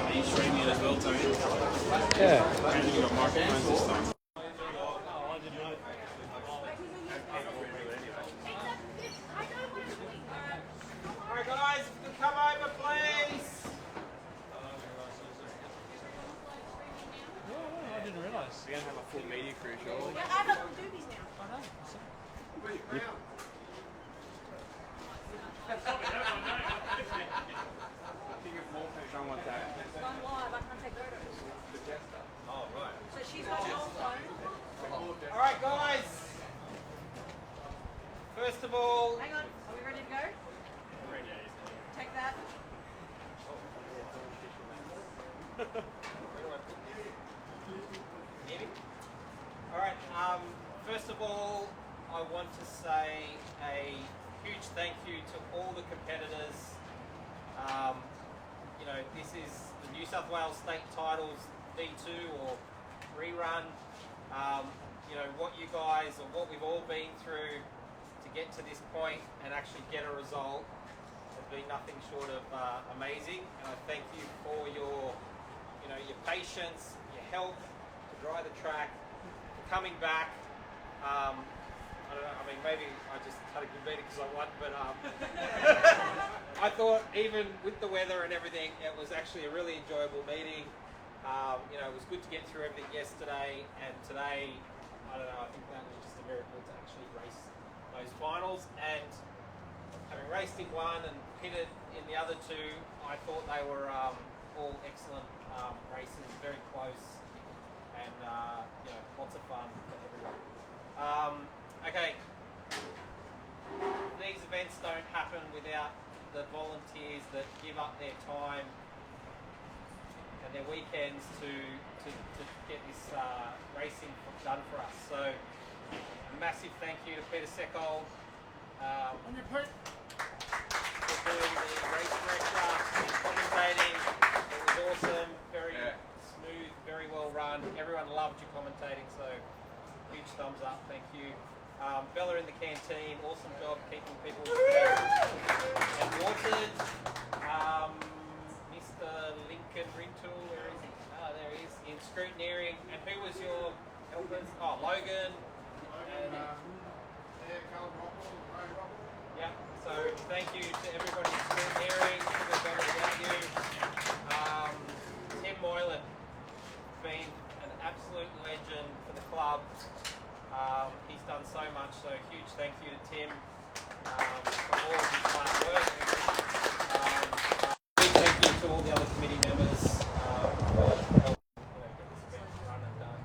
Are you streaming it as well, Tony? Yeah. And you got microphones this time. Alright guys, if you can come over please. I didn't realise. We're going to have a full media crew, surely. Yeah, I don't do these now. I know. Don't want that. I'm live, I can't take photos. Oh, right. So she's got her phone. Alright guys. First of all, Hang on, are we ready to go? Take that. Alright, first of all, I want to say a huge thank you to all the competitors. You know, this is the New South Wales State Titles D2 or rerun. You know, what you guys or what we've all been through to get to this point and actually get a result has been nothing short of amazing. And I thank you for your, you know, your patience, your help to dry the track, for coming back. I don't know, I mean, maybe I just had a good meeting because I won, but I thought even with the weather and everything, it was actually a really enjoyable meeting. You know, it was good to get through everything yesterday, and today, I don't know, I think that was just a miracle to actually race those finals. And having raced in one and pitted in the other two, I thought they were all excellent races, very close, and you know, lots of fun for everyone. Okay, these events don't happen without the volunteers that give up their time and their weekends to get this racing done for us. So a massive thank you to Peter Seckold for doing the race director and commentating. It was awesome, very smooth, very well run. Everyone loved your commentating, so huge thumbs up, thank you. Bella in the canteen, awesome job keeping people and watered. Mr. Lincoln Rintoul, where is he? Ah, there he is, in scrutineering. And who was your helpers? Oh, Logan. And, yeah, so thank you to everybody in scrutineering. We've done it without you. Tim Moylan, been an absolute legend for the club. He's done so much, so huge thank you to Tim for all of his hard work. Big thank you to all the other committee members for helping get this event run and done.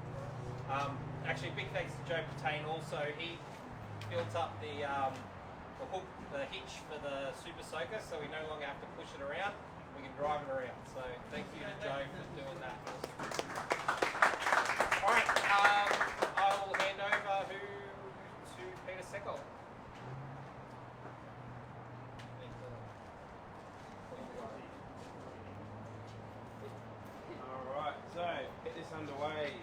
Actually, big thanks to Joe Patain also. He built up the hook, the hitch for the Super Soaker, so we no longer have to push it around. We can drive it around. So thank you to Joe for doing that. All right. I will hand over to Peter Seckold. Alright, so get this underway.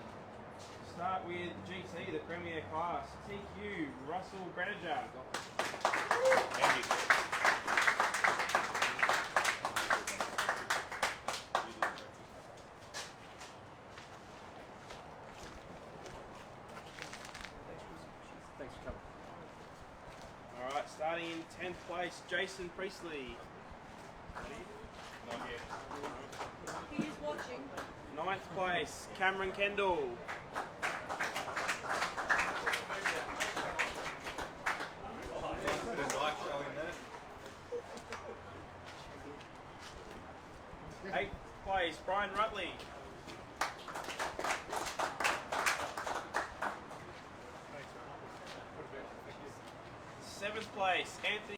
Start with GT, the Premier Class. TQ, Russell Granager. Thank you. 10th place, Jason Priestley. Not yet. He is watching. 9th place, Cameron Kendall. Eighth place, Brian Rutley. 7th place, Anthony.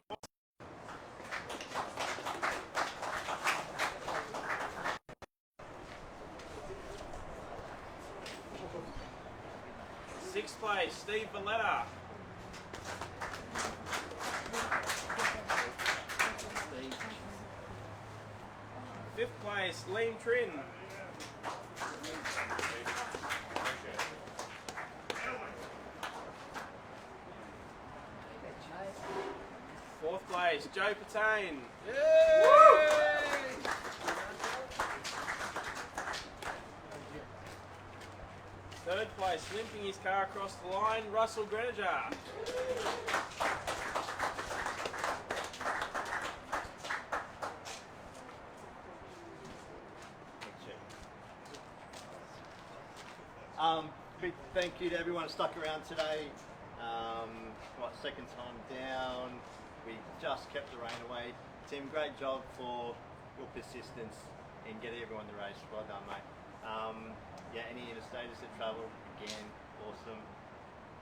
6th place, Steve Valletta. 5th place, Liam Trin. 4th place, Joe Patain. Yay! third place, limping his car across the line, Russell Grenager. Big thank you to everyone who stuck around today. Second time down, we just kept the rain away. Tim, great job for your persistence in getting everyone the race. Well done, mate. Yeah, any interstaters that travel, again, awesome.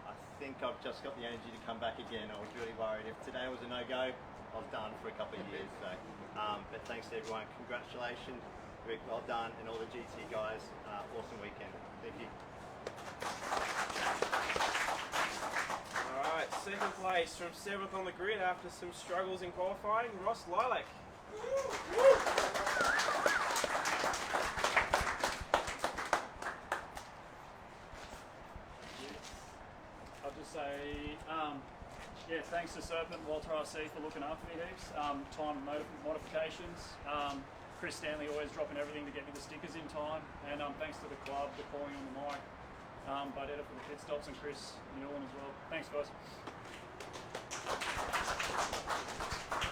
I think I've just got the energy to come back again. I was really worried if today was a no-go, I was done for a couple of years. So, but thanks to everyone. Congratulations, Rick, well done, and all the GT guys. Awesome weekend. Thank you. Alright, second place from 7th on the grid after some struggles in qualifying, Ross Lilac. I'll just say, yeah, thanks to Serpent and Walter RC for looking after me heaps. Time modifications. Chris Stanley always dropping everything to get me the stickers in time. And thanks to the club for calling on the mic. Bud Edda for the pit stops and Chris Newland as well. Thanks, guys.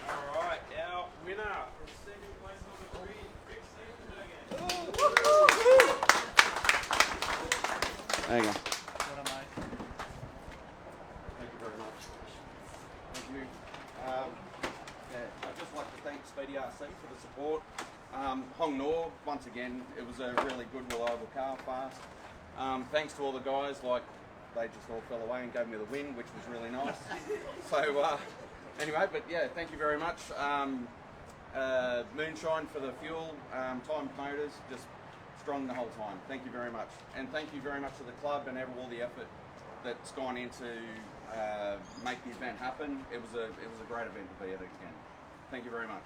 Alright, our winner from second place on the grid, Rick Stephenbergen. There you go. Well done, mate. Thank you very much. Thank you. I'd just like to thank Speedy RC for the support. Hong Nor, once again, it was a really good, reliable car, fast. Thanks to all the guys, like they just all fell away and gave me the win, which was really nice. So anyway, but yeah, thank you very much. Moonshine for the fuel, timed motors, just strong the whole time. Thank you very much, and thank you very much to the club and all the effort that's gone into make the event happen. It was a great event to be at again. Thank you very much.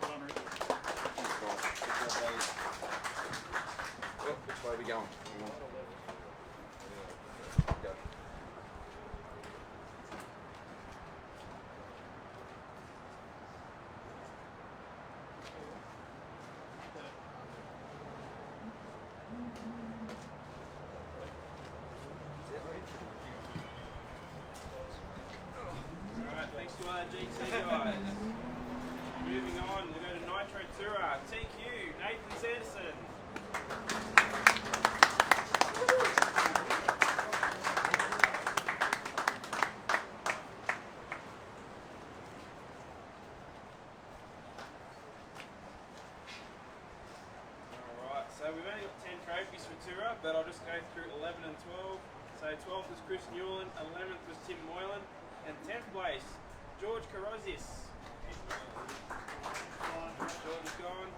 Well done, Rick. Thanks, guys. Good job, guys. Well, which way are we going? Go. Alright, thanks to our GT guys. Moving on, we go to Nitro Tourer, TQ, Nathan Sanderson. Alright, so we've only got 10 trophies for Tourer, but I'll just go through 11 and 12. So 12th was Chris Newland, 11th was Tim Moylan, and 10th place, George Carozis. George is gone.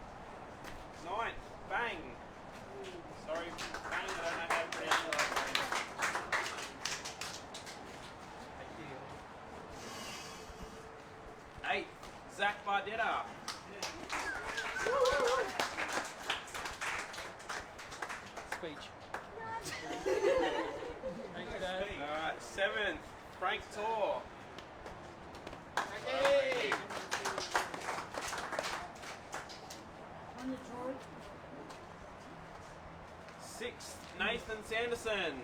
9th, Bang. Sorry, Bang, I don't know how to pronounce your last name. Thank you. 8th, Zach Bardetta. Speech. Thank you, Dave. Alright, 7th, Frank Tor. Hey. 6th, Nathan Sanderson.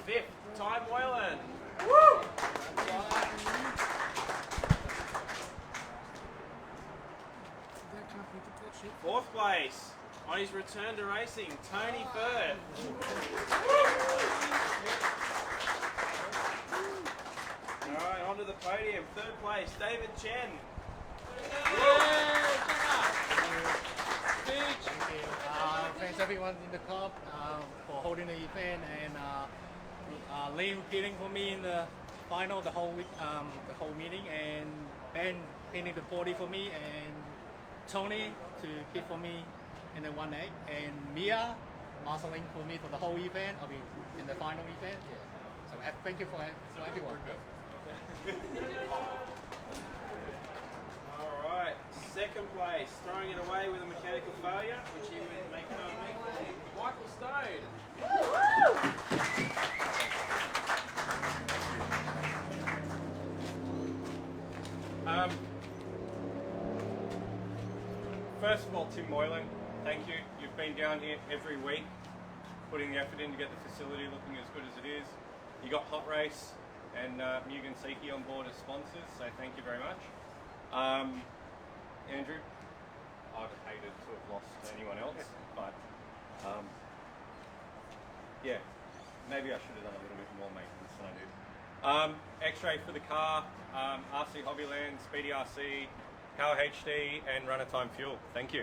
5th, Ty Moylan. Fourth place, on his return to racing, Tony Firth. Alright, on to the podium. Third place, David Chen. Thanks everyone in the club for holding the event, and Lee pitting for me in the final, the whole week, the whole meeting, and Ben painting the body for me, and Tony to pit for me in the 1A, and Mia marshalling for me for the whole event. I mean, in the final event. Yeah. So thank you for everyone. Alright, second place, throwing it away with a mechanical failure, which he would make known to me, Michael Stone. first of all, Tim Moylan, thank you. You've been down here every week, putting the effort in to get the facility looking as good as it is. You got Hot Race and Mugen Siki on board as sponsors, so thank you very much. Andrew, I'd have hated to have lost to anyone else, but yeah, maybe I should have done a little bit more maintenance than I did. X-Ray for the car, RC Hobbyland, Speedy RC, Power HD, and Runner Time Fuel. Thank you.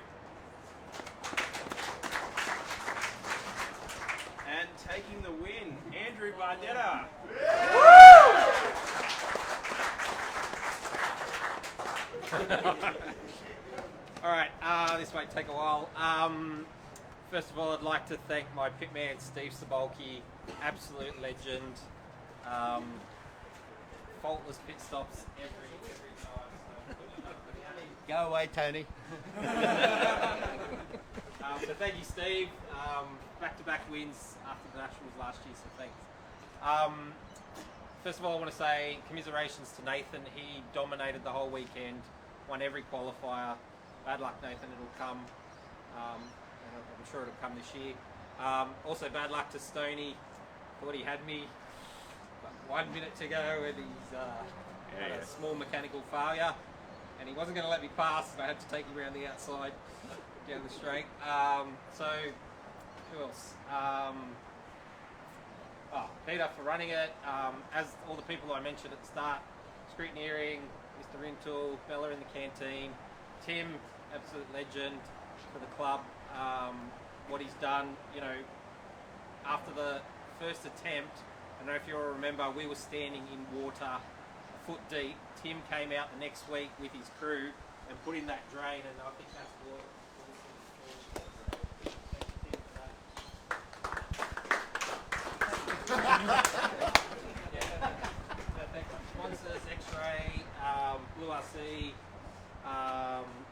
And taking the win, Andrew Bardetta. All right, this might take a while. First of all, I'd like to thank my pitman, Steve Sabolki, absolute legend. Faultless pit stops every time. Go away, Tony. So thank you, Steve. Back-to-back wins after the Nationals last year, so thanks. First of all, I want to say commiserations to Nathan. He dominated the whole weekend, won every qualifier. Bad luck, Nathan, it'll come. And I'm sure it'll come this year. Also, bad luck to Stoney. Thought he had me. But 1 minute to go and he's had a small mechanical failure. And he wasn't going to let me pass, so I had to take him around the outside, down the straight. So, who else? Peter for running it. As all the people I mentioned at the start, Scrutineering, Mr. Rintoul, Bella in the canteen, Tim, absolute legend for the club. What he's done, you know, after the first attempt, I don't know if you all remember, we were standing in water a foot deep. Tim came out the next week with his crew and put in that drain, and I think that's what sponsors, X-Ray, Blue RC,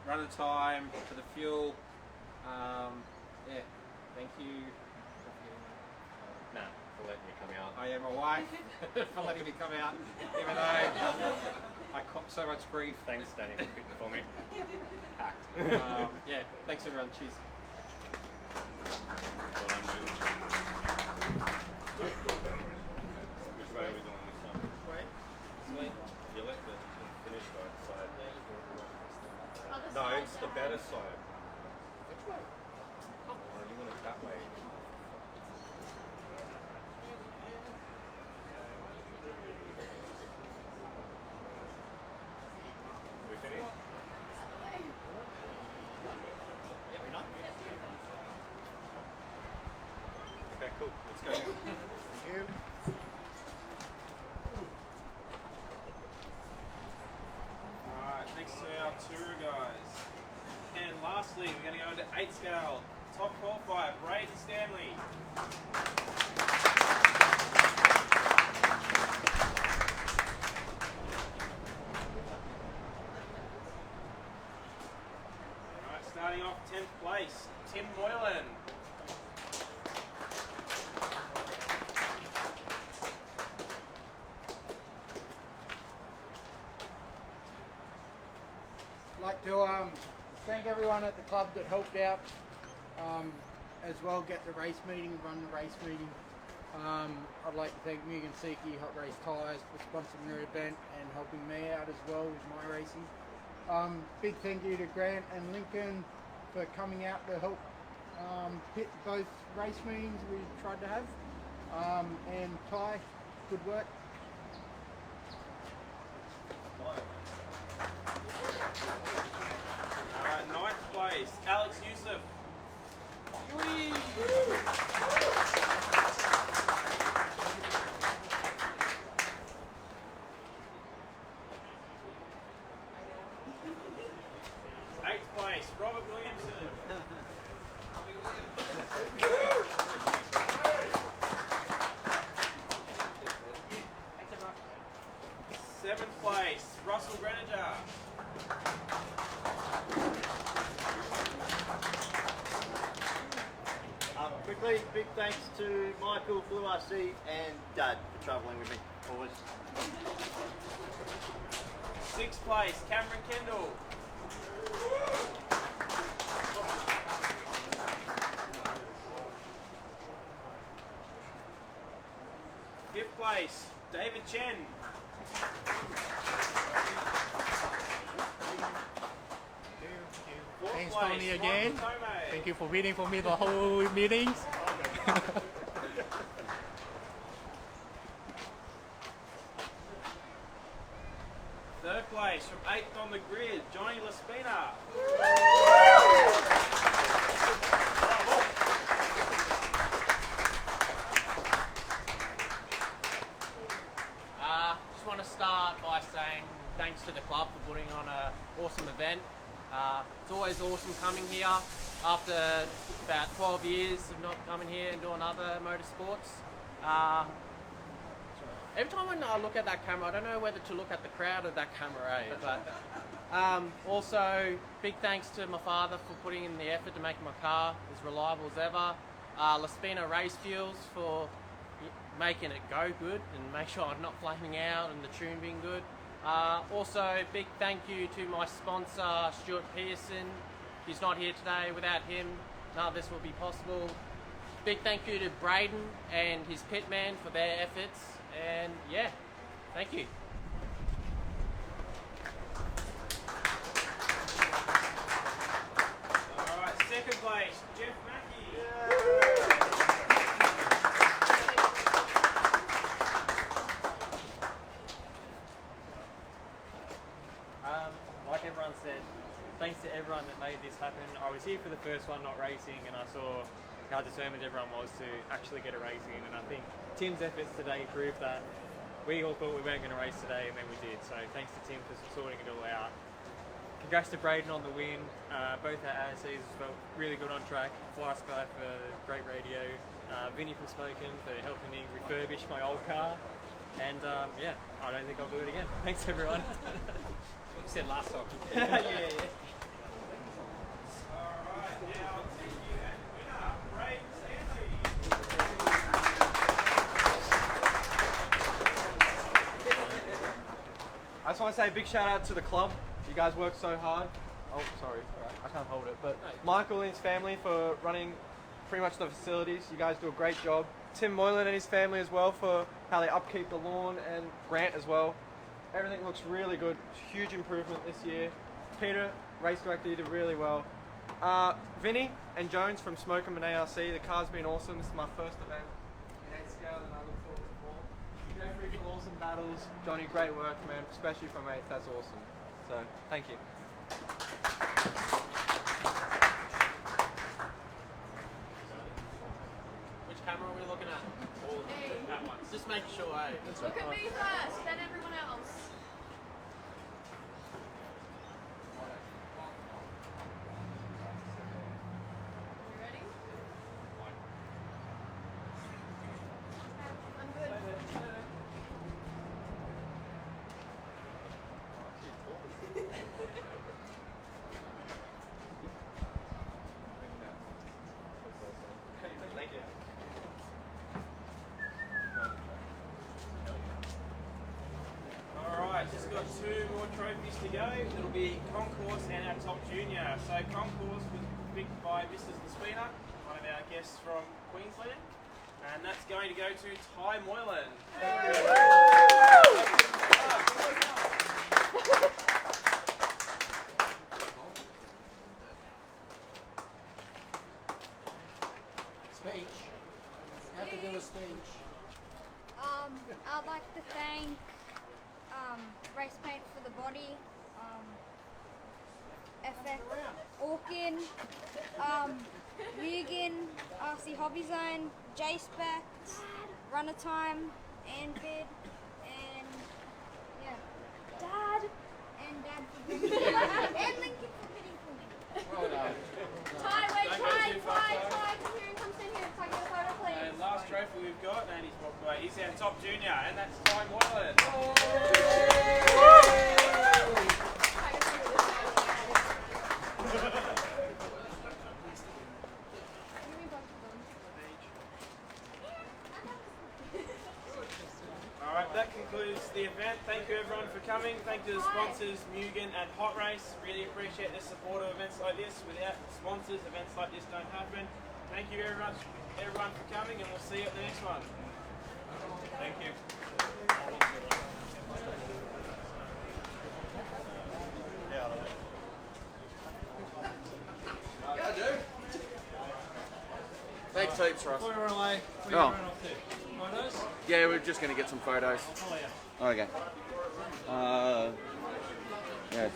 Runner Time for the fuel. Yeah, thank you. Nah, for letting me come out. I am my wife for letting me come out, even though I copped so much grief. Thanks, Danny, for picking for me. Packed. Yeah, thanks everyone. Cheers. Well done, dude. Which way are we doing this time? Sweet. Sweet. You let the finish go side. No, it's the better side. Which way? Oh, you want it that way? We finished? Yeah, we're not. Okay, cool. Let's go. Thank you. Alright, next to our tour guys. And lastly, we're going to go into 8 scale. Top qualifier, Braden Stanley. Alright, starting off 10th place, Tim Moylan. I'd like to thank everyone at the club that helped out, as well get the race meeting, run the race meeting. I'd like to thank Mugen Siki, Hot Race Tyres for sponsoring the event and helping me out as well with my racing. Big thank you to Grant and Lincoln for coming out to help pit both race meetings we tried to have. And Ty, good work. Alright, 9th place, Alex Youssef. 8th place, Robert Williamson. 7th place, Russell Greninger. 6th place, Cameron Kendall. Fifth place, David Chen. Fourth Thanks, place, Tony, again. Michael Tomei. Thank you for waiting for me the whole meetings. Third place, from 8th on the grid, Johnny Laspina. Just want to start by saying thanks to the club for putting on an awesome event. It's always awesome coming here after about 12 years of not coming here and doing other motorsports. Every time when I look at that camera, I don't know whether to look at the crowd or that camera, but also big thanks to my father for putting in the effort to make my car as reliable as ever. Laspina Race Fuels for making it go good and make sure I'm not flaming out and the tune being good. Also, big thank you to my sponsor, Stuart Pearson. He's not here today. Without him, none of this will be possible. Big thank you to Braden and his pitman for their efforts. And yeah, thank you. Alright, second place, Jeff Mackey. Like everyone said, thanks to everyone that made this happen. I was here for the first one, not racing, and I saw how determined everyone was to actually get a race in, and I think Tim's efforts today proved that. We all thought we weren't going to race today, and then we did, so thanks to Tim for sorting it all out. Congrats to Braden on the win, both our ASCs felt really good on track, Fly Sky for great radio, Vinny from Spoken for helping me refurbish my old car, and yeah, I don't think I'll do it again. Thanks everyone. You said last time. Yeah. Alright, now thank you and winner, Braden Stanley. I just want to say a big shout out to the club. You guys work so hard. Oh, sorry, alright, I can't hold it. But Michael and his family for running pretty much the facilities. You guys do a great job. Tim Moylan and his family as well for how they upkeep the lawn, and Grant as well. Everything looks really good. Huge improvement this year. Peter, race director, you did really well. Vinny and Jones from Smokem and ARC, the car's been awesome. This is my first event in 8 scale and I look forward to more. Jeffrey for awesome battles. Johnny, great work, man, especially from 8th. That's awesome. So, thank you. Which camera are we looking at? All of them at once. Just make sure, eh? Look at me first, then everyone else. You ready? I'm good. Thank you. Alright, just got 2 more trophies to go. It'll be Concourse and our Top Junior. So Concourse was picked by Mrs. Laspina, one of our guests from Queensland. And that's going to go to Ty Moylan. Speech. You have to do a speech. I'd like to thank Race Paint for the body, FX Orkin, Mugen, RC Hobby Zone, J-Spec, Runner Time, Anvid, and yeah, Dad, and Dad for bidding for me. And Lincoln for bidding for me. Well done. Ty, wait, Ty, come here and come sit here. Ty, get a photo, please. And last trophy we've got, and he's walked away, is our Top Junior, and that's Ty Moylan. Alright, that concludes the event. Thank you everyone for coming. Thank you to the sponsors, Mugen and Hot Race. Really appreciate the support of events like this. Without sponsors, events like this don't happen. Thank you very much everyone for coming, and we'll see you at the next one. Thank you. Yeah, I do. Thanks heaps, Ross. Before we run away, what are you Oh. running off to? Photos? Yeah, we're just going to get some photos. Oh, yeah. Okay. Yeah.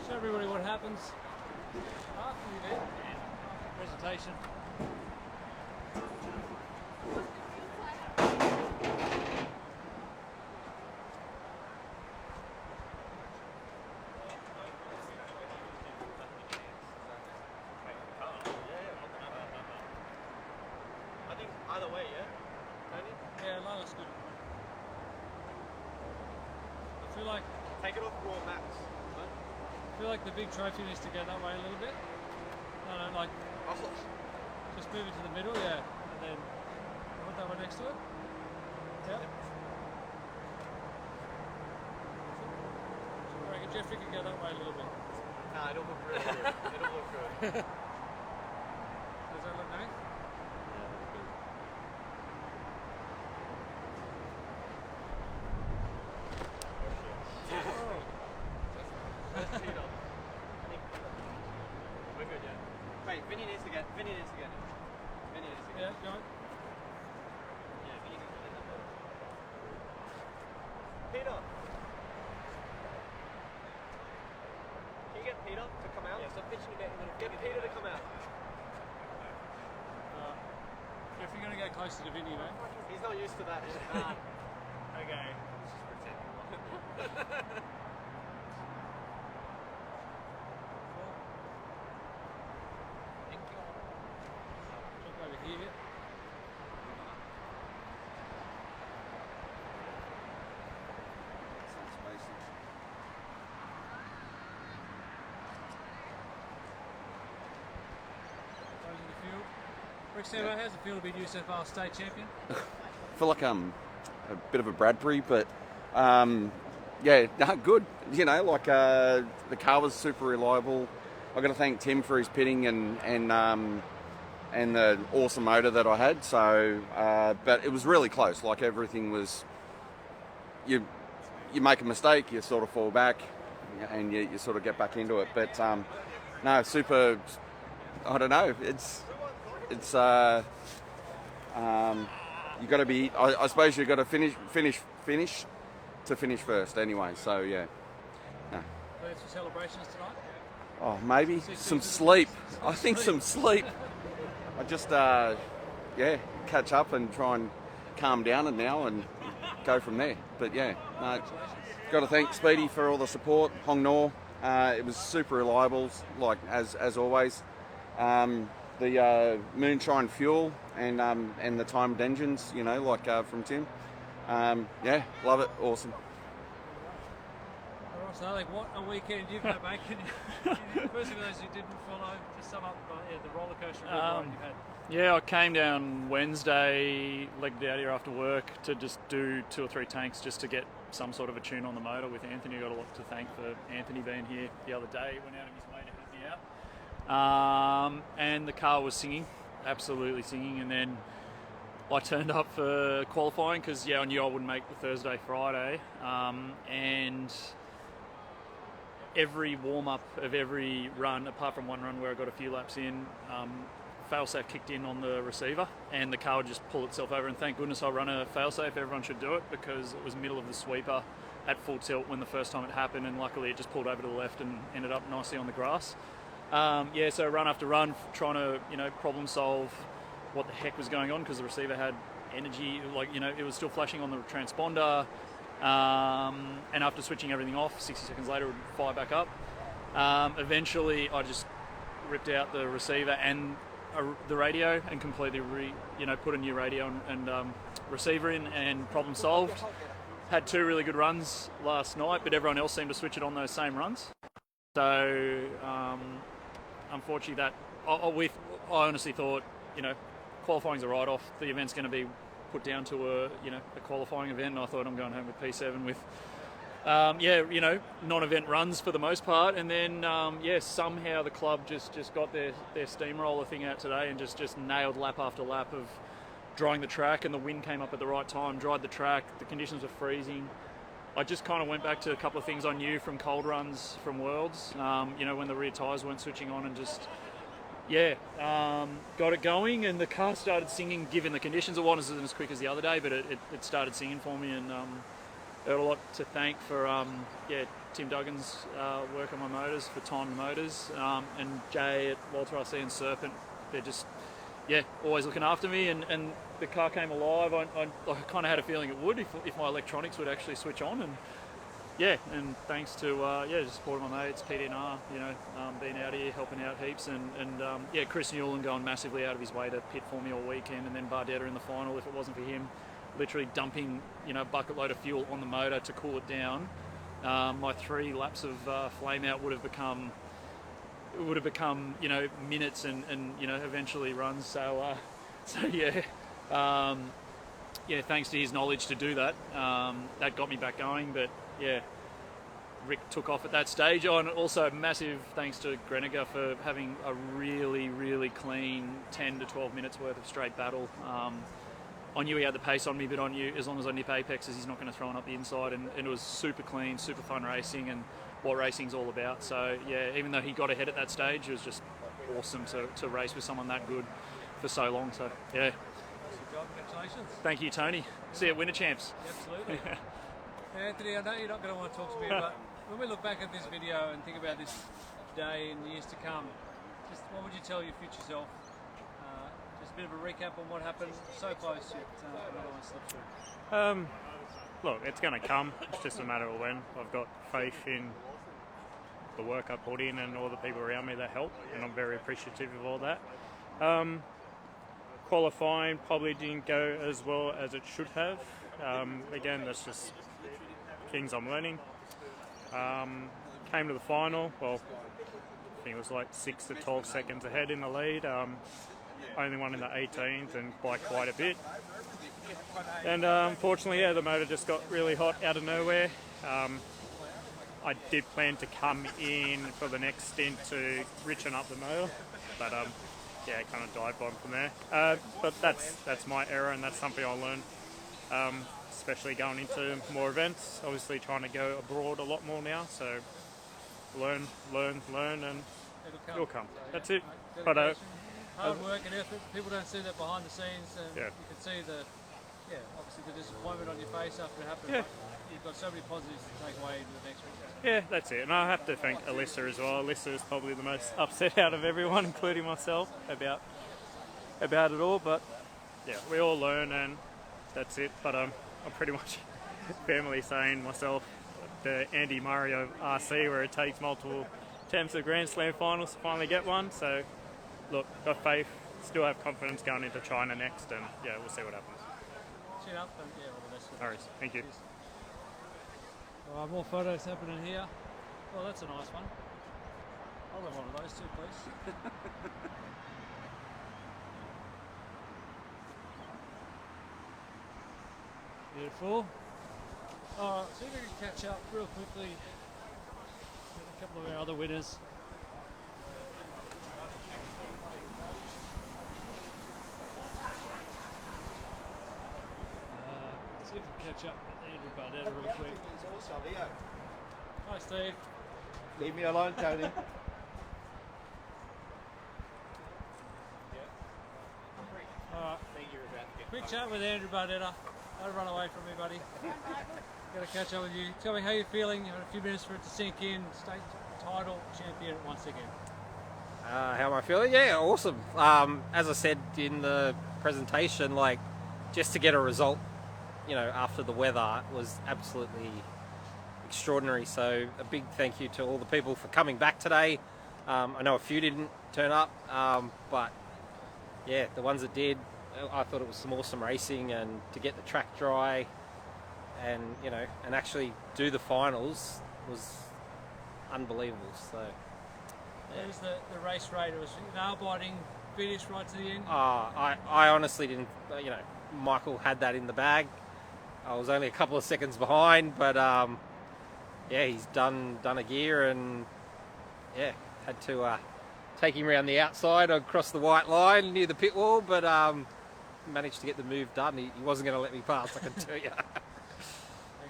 Show everybody what happens after the event. Presentation. I think either way, yeah? Tony? Yeah, that looks good. I feel like Take it off raw maps. the big trophy needs to go that way a little bit. No, like just move it to the middle, yeah, and then put that one next to it. Yeah. I reckon Jeffrey can go that way a little bit. Nah, it'll look really good. It'll look good. Does that look nice? We're good, yeah. Wait, Vinny needs to get it. Vinny needs to get it. Yeah, go on. Yeah, Vinny can get it. Peter! Can you get Peter to come out? Yeah, stop pitching a bit. Get Peter to come out. If you're going to go closer to Vinny, mate. He's not used to that. Okay. Jump over here. Closing the field. Rick Sambo, how's it feel to be New South Wales state champion? I feel like I'm a bit of a Bradbury, but yeah, no, good. You know, like the car was super reliable. I've got to thank Tim for his pitting and the awesome motor that I had. So, but it was really close. Like everything was, you make a mistake, you sort of fall back, and you sort of get back into it. But no, super. I don't know. It's you got to be. I suppose you got to finish to finish first anyway. So yeah. No. Plans for celebrations tonight? Oh, maybe some sleep. I think some sleep. I just yeah, catch up and try and calm down and now and go from there. But yeah, no, got to thank Speedy for all the support. Hong Nor, it was super reliable, like as always. The moonshine fuel and the timed engines, you know, like from Tim. Yeah, love it. Awesome. So, like, what a weekend you've had, mate. First of all, those who didn't follow, just sum up the roller coaster ride you've had. Yeah, I came down Wednesday, legged out here after work to just do 2 or 3 tanks just to get some sort of a tune on the motor with Anthony. Got a lot to thank for Anthony being here the other day. Went out of his way to help me out. And the car was singing, absolutely singing. And then I turned up for qualifying because, yeah, I knew I wouldn't make the Thursday, Friday. And every warm-up of every run, apart from one run where I got a few laps in, failsafe kicked in on the receiver and the car would just pull itself over, and thank goodness I run a failsafe. Everyone should do it because it was middle of the sweeper at full tilt when the first time it happened, and luckily it just pulled over to the left and ended up nicely on the grass. Yeah, so run after run, trying to, you know, problem solve what the heck was going on because the receiver had energy, like, you know, it was still flashing on the transponder. And after switching everything off, 60 seconds later it would fire back up. Eventually I just ripped out the receiver and the radio and completely put a new radio and receiver in, and problem solved. Had 2 really good runs last night, but everyone else seemed to switch it on those same runs. So unfortunately I honestly thought, you know, qualifying's a write-off. The event's going to be put down to a qualifying event, and I thought I'm going home with P7 with Yeah, you know, non-event runs for the most part, and then yeah, somehow the club just got their steamroller thing out today and just nailed lap after lap of drying the track, and the wind came up at the right time, dried the track, the conditions were freezing. I just kind of went back to a couple of things I knew from cold runs from Worlds, you know, when the rear tyres weren't switching on, and just, yeah, got it going, and the car started singing, given the conditions. It wasn't as quick as the other day, but it started singing for me, and I had a lot to thank for, yeah, Tim Duggan's work on my motors, for timing motors, and Jay at Walter RC and Serpent. They're just, yeah, always looking after me, and the car came alive. I kind of had a feeling it would if my electronics would actually switch on, and yeah, and thanks to yeah, just supporting my mates, PDNR, you know, being out here helping out heaps, and yeah, Chris Newland going massively out of his way to pit for me all weekend, and then Bardetta in the final. If it wasn't for him, literally dumping, you know, a bucket load of fuel on the motor to cool it down, my 3 laps of flame out would have become, you know, minutes and you know, eventually runs. So yeah, yeah, thanks to his knowledge to do that, that got me back going. But yeah, Rick took off at that stage. Oh, and also massive thanks to Greniger for having a really clean 10 to 12 minutes worth of straight battle. I knew he had the pace on me, but I knew as long as I nip apexes, he's not going to throw it up the inside, and it was super clean, super fun racing, and what racing's all about. So yeah, even though he got ahead at that stage, it was just awesome to race with someone that good for so long. So yeah. Congratulations. Thank you, Tony. See you at Winter Champs. Absolutely. Anthony, I know you're not going to want to talk to me, but when we look back at this video and think about this day and years to come, just what would you tell your future self? Just a bit of a recap on what happened. So close yet another one slipped through. Look, it's going to come. It's just a matter of when. I've got faith in the work I put in and all the people around me that help, and I'm very appreciative of all that. Qualifying probably didn't go as well as it should have. Again, that's just things I'm learning. Came to the final, well, I think it was like 6 to 12 seconds ahead in the lead. Only one in the 18th, and by quite a bit. And unfortunately, yeah, the motor just got really hot out of nowhere. I did plan to come in for the next stint to richen up the motor, but yeah, it kind of dive bombed from there. But that's my error, and that's something I'll learn, especially going into more events. Obviously, trying to go abroad a lot more now, so learn, and it'll come. That's it. But hard work and effort. People don't see that behind the scenes, and yeah, you can see the, yeah, obviously the disappointment on your face after it happened. Yeah. You've got so many positives to take away into the next week. Yeah, that's it. And I have to thank Alyssa as well. Alyssa is probably the most upset out of everyone, including myself, about it all. But yeah, we all learn, and that's it. But I'm pretty much family saying myself the Andy Murray of RC, where it takes multiple attempts at Grand Slam finals to finally get one. So look, got faith, still have confidence going into China next, and yeah, we'll see what happens. Chin up, and yeah, all the best. All right, thank you. More photos happening here. Well, that's a nice one. I'll have one of those too, please. Beautiful. Alright, so we can catch up real quickly with a couple of our other winners. See if we can catch up with Andrew Bardetta real quick. Hi, Steve. Leave me alone, Tony. Alright. Quick chat with Andrew Bardetta. Don't run away from me, buddy. Got to catch up with you. Tell me how you're feeling. You've had a few minutes for it to sink in. State title champion once again. How am I feeling? Yeah, awesome. As I said in the presentation, like, just to get a result, you know, after the weather was absolutely extraordinary. So a big thank you to all the people for coming back today. I know a few didn't turn up, but yeah, the ones that did, I thought it was some awesome racing, and to get the track dry and, you know, and actually do the finals was unbelievable. So yeah. It was the race rate. It was nail-biting finish right to the end. I honestly didn't, you know, Michael had that in the bag. I was only a couple of seconds behind, but yeah, he's done a gear, and yeah, had to take him around the outside across the white line near the pit wall, but managed to get the move done. He wasn't going to let me pass, I can tell you.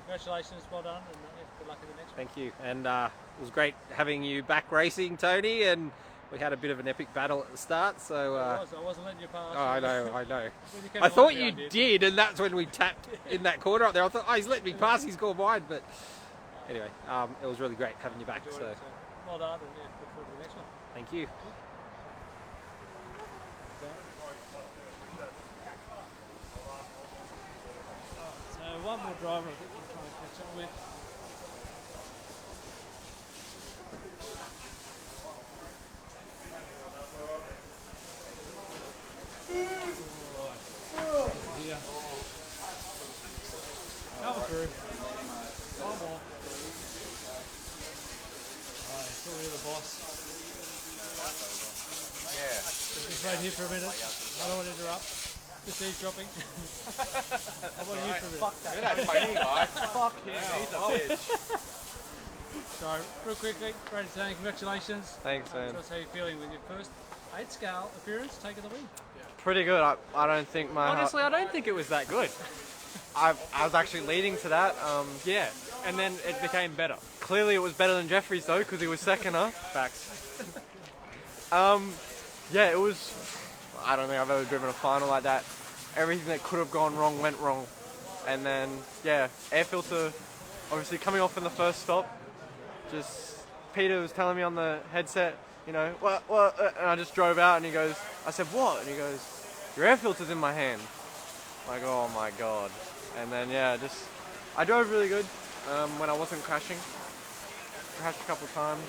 Congratulations, well done, and good luck in the next one. Thank you, and it was great having you back racing, Tony, and we had a bit of an epic battle at the start, so... I wasn't letting you pass. Oh, I know. When you came I along, thought I you did, and that's when we tapped in that corner up there. I thought, oh, he's letting me pass, he's gone wide, but anyway, it was really great having you back, Enjoyed so it, well done, and yeah, look forward to the next one. thank you. So one more driver I think we're trying to catch up with. Here. Coming through. One more. Alright, still here the boss. Yeah. Just wait here for a minute. I don't want to interrupt. Just eavesdropping. I want to hear for a minute. Fuck that. You're not funny, guy. Fuck him. He's a bitch. So, real quickly, Brady saying congratulations. Thanks, man. Tell us how you're feeling with your first 8 scale appearance, taking the win. Pretty good. I don't think my... Honestly, I don't think it was that good. I was actually leading to that. Yeah, and then it became better. Clearly it was better than Jeffrey's though, because he was second, huh? Facts. Yeah, it was... I don't think I've ever driven a final like that. Everything that could have gone wrong went wrong. And then, yeah, air filter obviously coming off in the first stop. Just, Peter was telling me on the headset, you know, what, and I just drove out and he goes, I said, what? And he goes, your air filter's in my hand. Like, oh my God. And then, yeah, I drove really good when I wasn't crashing. Crashed a couple of times,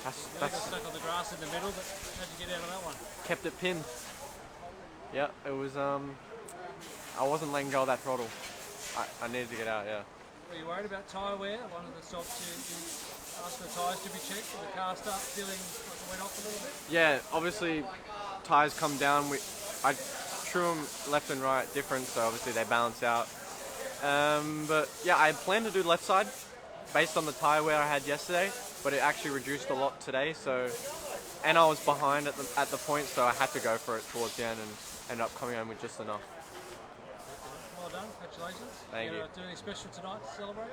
Got stuck on the grass in the middle, but how'd you get out of that one? kept it pinned. Yeah, it was, I wasn't letting go of that throttle. I needed to get out, yeah. Were you worried about tyre wear? One of the stops you asked for the tyres to be checked. Did the car start feeling like it went off a little bit? Yeah, obviously tyres come down. I threw them left and right different, so obviously they balance out. But yeah, I planned to do left side based on the tyre wear I had yesterday, but it actually reduced a lot today. So, and I was behind at the point, so I had to go for it towards the end and ended up coming home with just enough. Well done, congratulations. Thank you. Do anything special tonight to celebrate?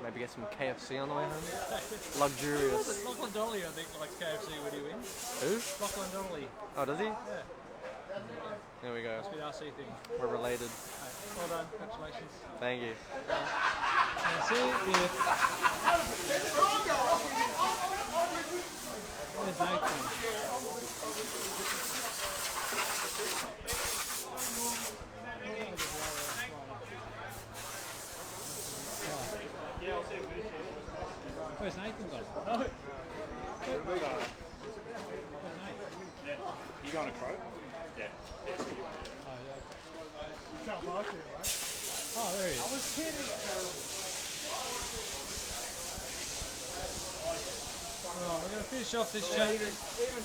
Maybe get some KFC on the way home. Luxurious. Lachlan Donnelly, I think, likes KFC when he wins. Who? Lachlan Donnelly. Oh, does he? Yeah. There we go. Must be the RC thing. We're related. Well done, congratulations. Thank you. That's it. Yeah. Where's Nathan? Where's Nathan gone? No. You going to Crow? Yeah. Oh, there he is. I was kidding. Right, we're going to finish off this chat. Even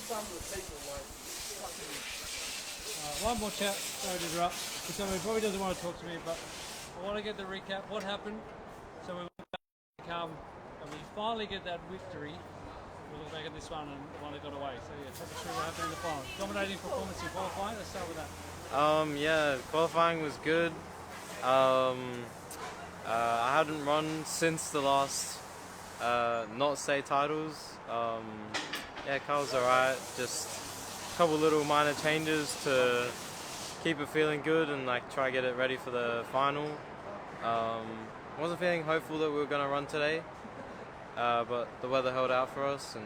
some of the people like One more chat, sorry to interrupt. Someone probably doesn't want to talk to me, but I want to get the recap. What happened? So we went back and we finally get that victory. We look back at this one and the one that got away. So yeah, talk us through what happened in the final. Dominating performance in qualifying. Let's start with that. Yeah, qualifying was good. I hadn't run since the last not state titles. Yeah, car was alright. Just a couple little minor changes to keep it feeling good and like try to get it ready for the final. Wasn't feeling hopeful that we were gonna run today, but the weather held out for us, and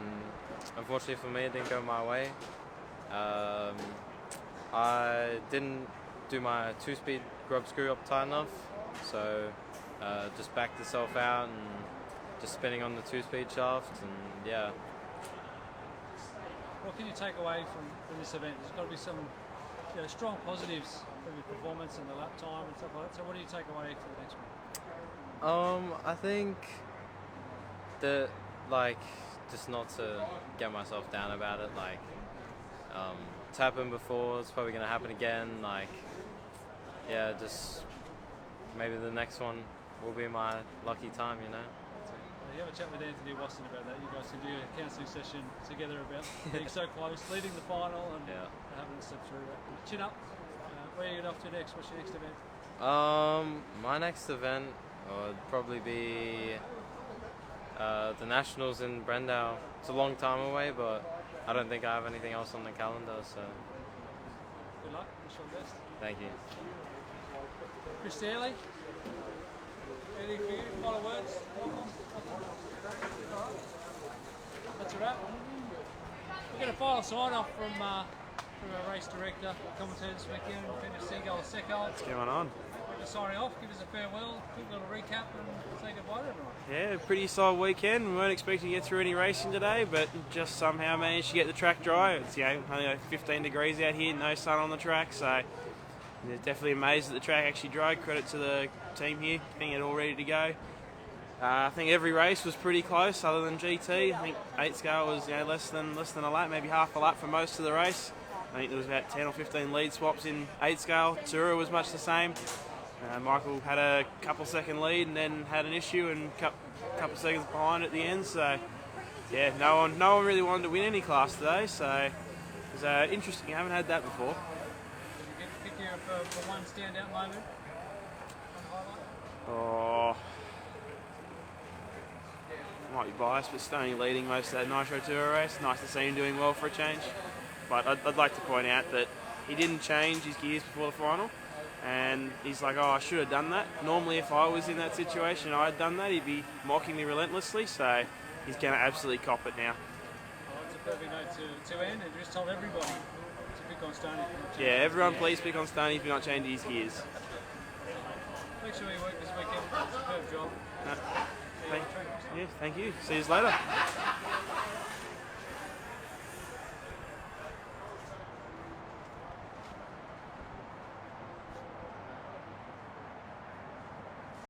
unfortunately for me, it didn't go my way. I didn't do my two-speed grub screw up tight enough, so just backed itself out and just spinning on the two-speed shaft, and yeah. What can you take away from this event? There's got to be some strong positives from your performance and the lap time and stuff like that. So what do you take away for the next one? I think that, like, just not to get myself down about it. Like, it's happened before. It's probably gonna happen again. Like, yeah, just maybe the next one will be my lucky time, you know. You have a chat with Anthony Watson about that. You guys can do a counselling session together about being so close, leading the final, and having to step through that. Chin up. Where are you off to next? What's your next event? My next event would probably be the Nationals in Brendale. It's a long time away, but I don't think I have anything else on the calendar, so. Good luck. Wish you all the best. Thank you. Chris Stanley, anything for you? Final words? That's a wrap. We'll get a final sign off from our race director, commentator this weekend, Finish Seagull Secco. What's going on? Signing off, give us a farewell, quick little recap, and say goodbye to everyone. Yeah, pretty solid weekend. We weren't expecting to get through any racing today, but just somehow managed to get the track dry. It's only like 15 degrees out here, no sun on the track, so definitely amazed that the track actually dried. Credit to the team here, getting it all ready to go. I think every race was pretty close, other than GT. I think 8 scale was less than a lap, maybe half a lap for most of the race. I think there was about 10 or 15 lead swaps in 8 scale. Tura was much the same. Michael had a couple second lead and then had an issue and a couple seconds behind at the end. So yeah, no one really wanted to win any class today. So it was interesting. I haven't had that before. Did you get to pick you for one standout moment? Oh, might be biased, but Stoney leading most of that Nitro Tour race. Nice to see him doing well for a change. But I'd like to point out that he didn't change his gears before the final. And he's like, oh, I should have done that. Normally, if I was in that situation, I'd done that, he'd be mocking me relentlessly. So he's going to absolutely cop it now. Oh, it's a perfect note to end, and just told everybody to pick on Stoney. Yeah, everyone please pick on Stoney if you're not changing his gears. Make sure you work this weekend. Superb job. Thank you. See you later.